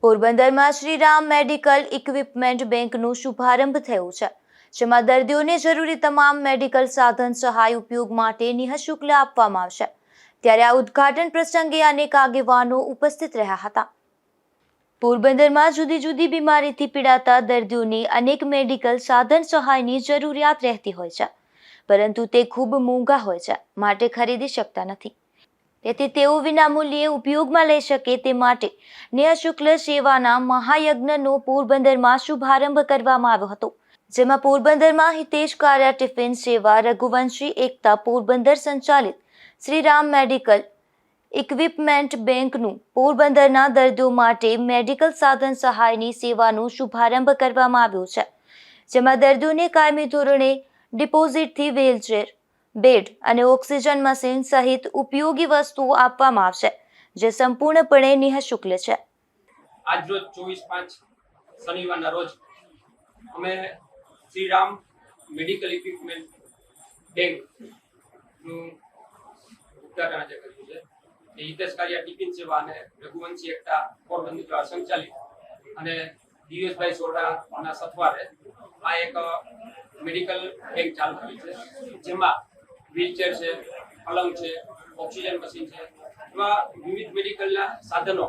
પોરબંદરમાં Shri Ram medical equipment બેંકનો શુભારંભ થયો છે, જેમાં દર્દીઓને જરૂરી તમામ મેડિકલ સાધન સહાય ઉપયોગ માટે નિઃશુલ્ક આપવામાં આવશે। ત્યારે આ ઉદ્ઘાટન પ્રસંગે અનેક આગેવાનો ઉપસ્થિત રહ્યા હતા। પોરબંદરમાં જુદી જુદી બીમારીથી પીડાતા દર્દીઓને અનેક મેડિકલ સાધન સહાયની જરૂરિયાત રહેતી હોય છે, પરંતુ તે ખૂબ મોંઘા હોય છે, માટે ખરીદી શકતા નથી। તેથી તેઓ વિનામૂલ્યે ઉપયોગમાં લઈ શકે તે માટે નિઃશુલ્ક સેવાના મહાયજ્ઞનો પોરબંદરમાં શુભારંભ કરવામાં આવ્યો હતો, જેમાં પોરબંદરમાં હિતેશ કારિયા ટિફિન સેવા, રઘુવંશી એકતા પોરબંદર સંચાલિત શ્રી રામ મેડિકલ ઇક્વિપમેન્ટ બેંકનું પોરબંદરના દર્દીઓ માટે મેડિકલ સાધન સહાયની સેવાનું શુભારંભ કરવામાં આવ્યો છે, જેમાં દર્દીઓને કાયમી ધોરણે ડિપોઝિટથી વ્હીલચેર, બેડ અને ઓક્સિજન મશીન સહિત ઉપયોગી વસ્તુઓ આપવામાં આવશે, જે સંપૂર્ણપણે નિઃશુલ્ક છે। આજ રોજ 24/5 શનિવારના રોજ અમે શ્રી રામ મેડિકલ ઇક્વિપમેન્ટ બેંકનું ઉદ્ઘાટન આજે કર્યું છે। હિતેશ કારિયા ટિફિન સેવા અને રઘુવંશી એકતા પોરબંદર દ્વારા સંચાલિત અને દિવેશભાઈ સોઢાના સથવારે આ એક મેડિકલ બેંક ચાલુ કરી છે, જેમાં વ્હીલચેર છે, પલંગ છે, ઓક્સિજન મશીન છે, એવા વિવિધ મેડિકલના સાધનો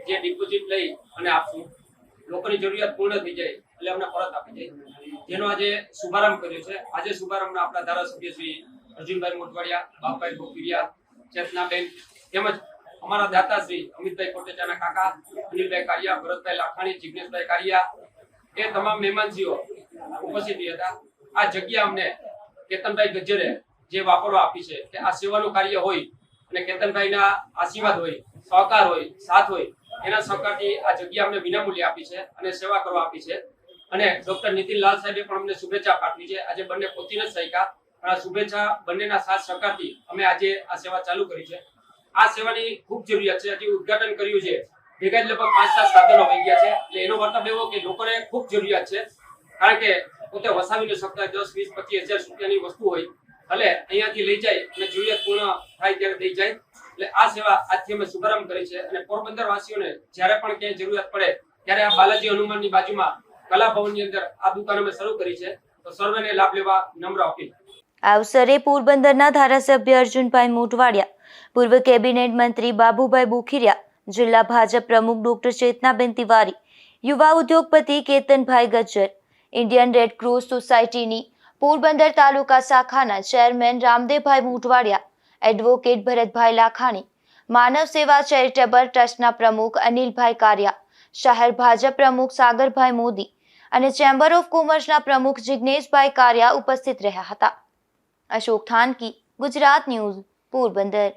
જે ડિપોઝિટ લઈ અને આપશું, લોકોની જરૂરિયાત પૂર્ણ થઈ જાય એટલે અમને પરત આપી જાય, જેનો આજે શુભારંભ કર્યો છે। આજે શુભારંભના આપણા ધારાસભ્ય શ્રી અર્જુનભાઈ મોટવાડિયા, બાપભાઈ બોકીરિયા, ચેતનાબેન તેમજ અમારા દાતા શ્રી અમિતભાઈ કોટેચાના કાકા, અનિલભાઈ કારિયા, ભરતભાઈ લાખાણી, જિગ્નેશભાઈ કારિયા એ તમામ મહેમાનજીઓ ઉપસ્થિત હતા। આ જગ્યા અમને કેતનભાઈ ગજ્જરે જે વાપરવા આપી છે કે આ સેવાનું કાર્ય હોય અને કેતનભાઈના આશીર્વાદ હોય, સહકાર હોય, સાથ હોય, એના સહકારથી આ જગ્યા અમને વિનામૂલ્યે આપી છે અને સેવા કરવા આપી છે। અને ડોક્ટર નીતિન લાલ સાહેબે પણ અમને શુભેચ્છા પાઠવી છે। આજે બંને પહોંચી નથી શક્યા, પણ આ શુભેચ્છા બંનેના સાથ સહકારથી અમે આજે આ સેવા ચાલુ કરી છે। આ સેવાની ખૂબ જરૂરિયાત છે। હજી ઉદ્ઘાટન કર્યું છે, ભેગા જ લગભગ 5-7 સાધનો વહી ગયા છે, એટલે એનો મતલબ એવો કે લોકોને ખૂબ જરૂરિયાત છે, કારણ કે પોતે વસાવી ન શકતા 10, 20, 25 હજાર રૂપિયાની વસ્તુ હોય, ભલે અહીંયાથી લઈ જાય અને જરૂરિયાત પૂર્ણ થાય ત્યારે દઈ જાય। એટલે આ સેવા આજથી અમે શુભારંભ કરી છે અને પોરબંદર વાસીઓને જ્યારે પણ ક્યાંય જરૂરિયાત પડે ત્યારે આ બાલાજી હનુમાનની બાજુમાં કલા ભવનની અંદર આ દુકાન અમે શરૂ કરી છે, તો સર્વેને લાભ લેવા નમ્ર અપીલ। આ અવસરે પોરબંદરના ધારાસભ્ય અર્જુનભાઈ મોટવાડિયા, પૂર્વ કેબિનેટ મંત્રી બાબુભાઈ બોખીરિયા, જિલ્લા ભાજપ પ્રમુખ ડોક્ટર ચેતનાબેન તિવારી, યુવા ઉદ્યોગપતિ કેતનભાઈ ગજ્જર, ઇન્ડિયન રેડ ક્રોસ સોસાયટીની પોરબંદર તાલુકા શાખાના ચેરમેન રામદેવભાઈ મોટવાડિયા, એડવોકેટ ભરતભાઈ લાખાણી, માનવ સેવા ચેરિટેબલ ટ્રસ્ટના પ્રમુખ અનિલભાઈ કારિયા, શહેર ભાજપ પ્રમુખ સાગરભાઈ મોદી અને ચેમ્બર ઓફ કોમર્સના પ્રમુખ જિગ્નેશભાઈ કારિયા ઉપસ્થિત રહ્યા હતા। અશોક થાનકી, ગુજરાત ન્યૂઝ, પોરબંદર।